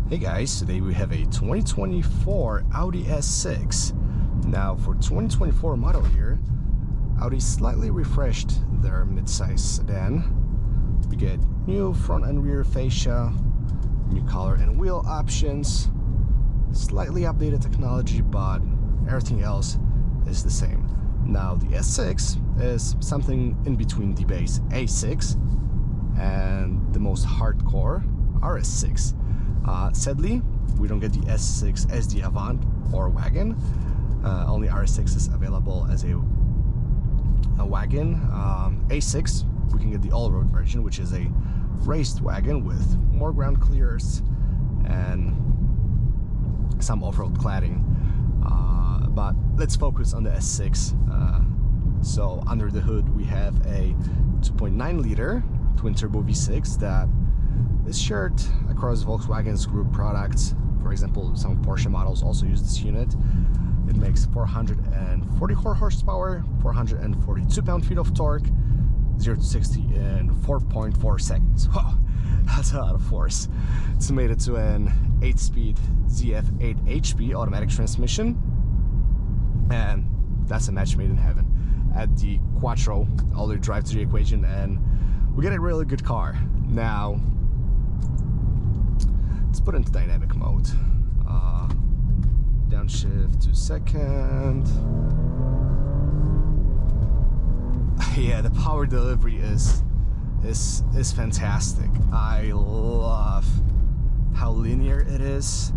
Hey guys, today we have a 2024 Audi S6. Now for 2024 model year, Audi slightly refreshed their midsize sedan. We get new front and rear fascia, new color and wheel options, slightly updated technology, but everything else is the same. Now the S6 is something in between the base A6 and the most hardcore RS6. Sadly, we don't get the S6 as the Avant or wagon. Only RS6 is available as a wagon. A6, we can get the all-road version, which is a raced wagon with more ground clears and some off-road cladding. But let's focus on the S6. So under the hood, we have a 2.9 liter twin-turbo V6 that is shared across Volkswagen's group products. For example, some Porsche models also use this unit. It makes 444 horsepower, 442 pound-feet of torque, 0 to 60 in 4.4 seconds. Wow, that's a lot of force. It's mated to an 8-speed ZF8 HP automatic transmission, and that's a match made in heaven. Add the Quattro all-wheel drive to the equation, and we get a really good car. Now, let's put it into dynamic mode. Downshift to second. Yeah, the power delivery is fantastic. I love how linear it is.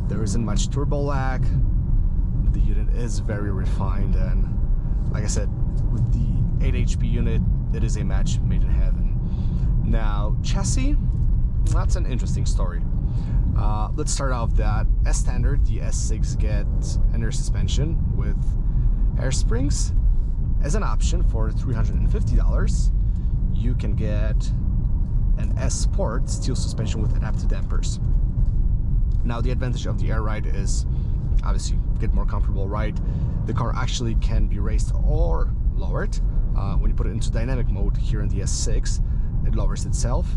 There isn't much turbo lag. The unit is very refined, and like I said, with the 8 HP unit, it is a match made in heaven. Now, chassis, that's an interesting story. Let's start off that as standard, the S6 gets an air suspension with air springs. As an option for $350, you can get an S Sport steel suspension with adaptive dampers. Now, the advantage of the air ride is obviously get more comfortable ride. The car actually can be raised or lowered. When you put it into dynamic mode here in the S6, it lowers itself.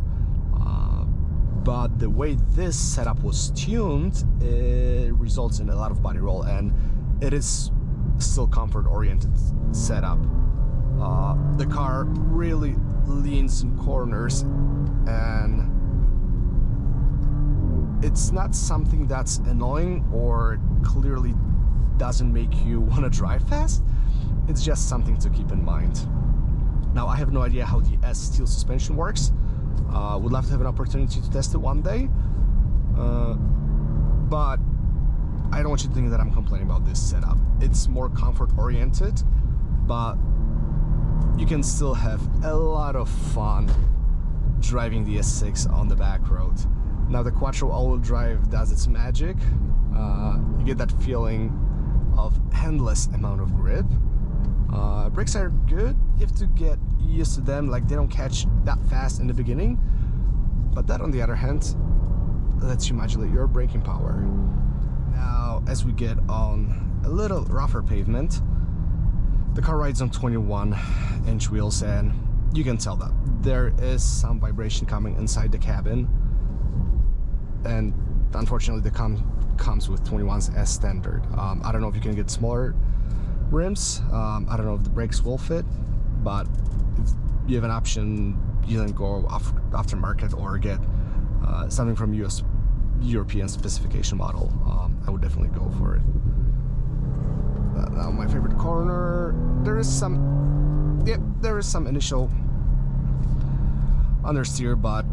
But the way this setup was tuned, it results in a lot of body roll, and it is still comfort-oriented setup. The car really leans in corners, and it's not something that's annoying or clearly doesn't make you want to drive fast. It's just something to keep in mind. Now, I have no idea how the S steel suspension works. Would love to have an opportunity to test it one day, but I don't want you to think that I'm complaining about this setup. It's more comfort oriented, but you can still have a lot of fun driving the S6 on the back road. Now, the Quattro all-wheel drive does its magic. You get that feeling of endless amount of grip. Brakes are good. You have to get used to them, like they don't catch that fast in the beginning, but that on the other hand lets you modulate your braking power. Now, as we get on a little rougher pavement, the car rides on 21-inch wheels, and you can tell that there is some vibration coming inside the cabin, and unfortunately the comes with 21s as standard. I don't know if you can get smaller rims. I don't know if the brakes will fit, but if you have an option, you can go aftermarket or get something from European specification model. I would definitely go for it. Now, my favorite corner, there is some initial understeer, but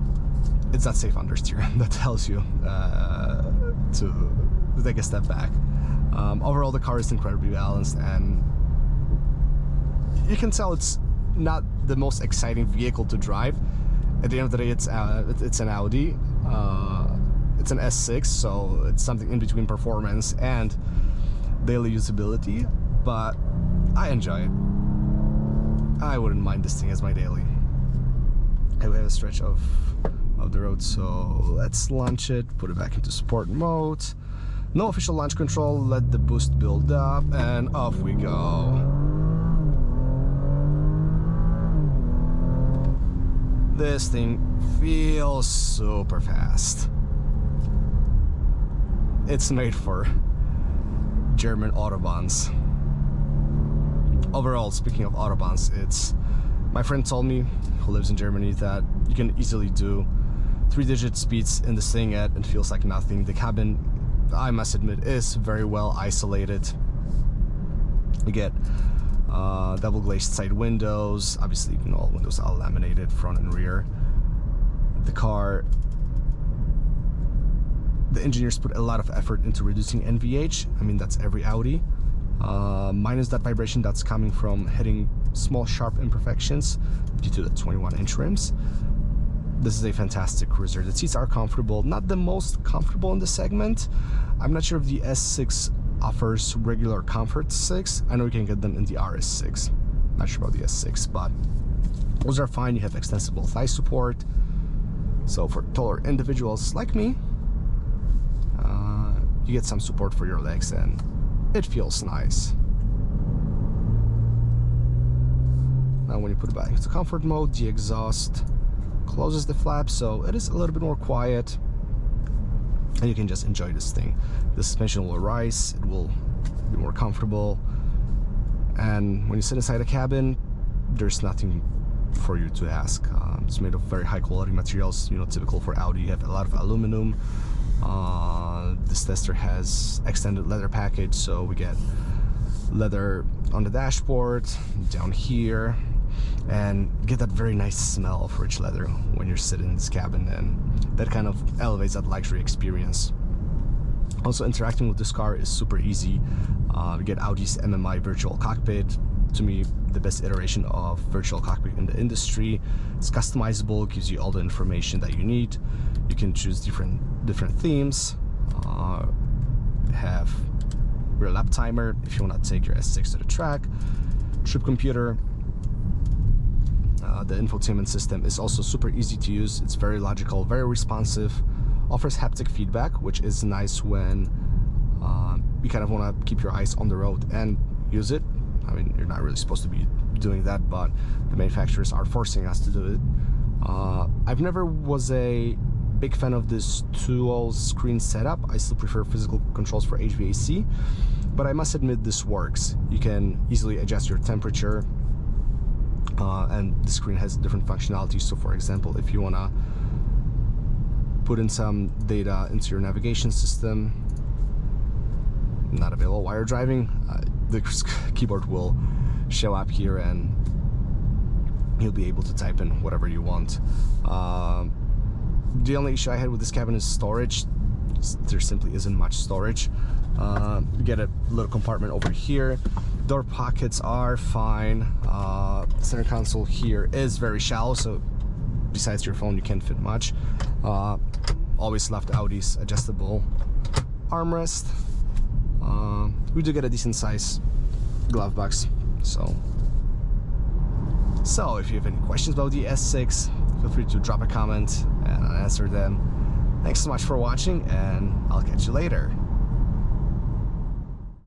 it's not safe understeer. That tells you to take a step back. Overall, the car is incredibly balanced, and you can tell it's not the most exciting vehicle to drive. At the end of the day, it's an Audi. It's an S6, so it's something in between performance and daily usability, but I enjoy it. I wouldn't mind this thing as my daily. I have a stretch of the road, so let's launch it, put it back into sport mode. No official launch control, let the boost build up, and off we go. This thing feels super fast. it's made for German autobahns. Overall, speaking of autobahns, my friend told me, who lives in Germany, that you can easily do 3-digit speeds in this thing and it feels like nothing. The cabin, I must admit, is very well isolated. You get double glazed side windows. Obviously, all windows are laminated, front and rear. The engineers put a lot of effort into reducing NVH. I mean, that's every Audi. Minus that vibration that's coming from hitting small sharp imperfections due to the 21-inch rims. This is a fantastic cruiser. The seats are comfortable, not the most comfortable in the segment. I'm not sure if the S6 offers regular comfort 6. I know you can get them in the RS6. Not sure about the S6, but those are fine. You have extensible thigh support. So for taller individuals like me, you get some support for your legs and it feels nice. Now when you put it back into comfort mode, the exhaust closes the flap, so it is a little bit more quiet and you can just enjoy this thing. The suspension will rise, it will be more comfortable, and when you sit inside the cabin, there's nothing for you to ask. It's made of very high quality materials, typical for Audi. You have a lot of aluminum. This tester has extended leather package, so we get leather on the dashboard, down here, and get that very nice smell of rich leather when you're sitting in this cabin, and that kind of elevates that luxury experience. Also, interacting with this car is super easy. We get Audi's MMI virtual cockpit, to me the best iteration of virtual cockpit in the industry. It's customizable, gives you all the information that you need. You can choose different themes. Have rear lap timer if you want to take your S6 to the track, trip computer. The infotainment system is also super easy to use. It's very logical, very responsive, offers haptic feedback, which is nice when you kind of want to keep your eyes on the road and use it. I mean, you're not really supposed to be doing that, but the manufacturers are forcing us to do it. I've never was a big fan of this dual screen setup. I still prefer physical controls for HVAC, but I must admit this works. You can easily adjust your temperature, and the screen has different functionalities. So for example, if you want to put in some data into your navigation system, not available while you're driving, the keyboard will show up here and you'll be able to type in whatever you want. The only issue I had with this cabin is storage. There simply isn't much storage. You get a little compartment over here. Door pockets are fine. Center console here is very shallow, so besides your phone you can't fit much. Always loved Audi's adjustable armrest. We do get a decent size glove box. So if you have any questions about the S6, feel free to drop a comment and I'll answer them. Thanks so much for watching, and I'll catch you later.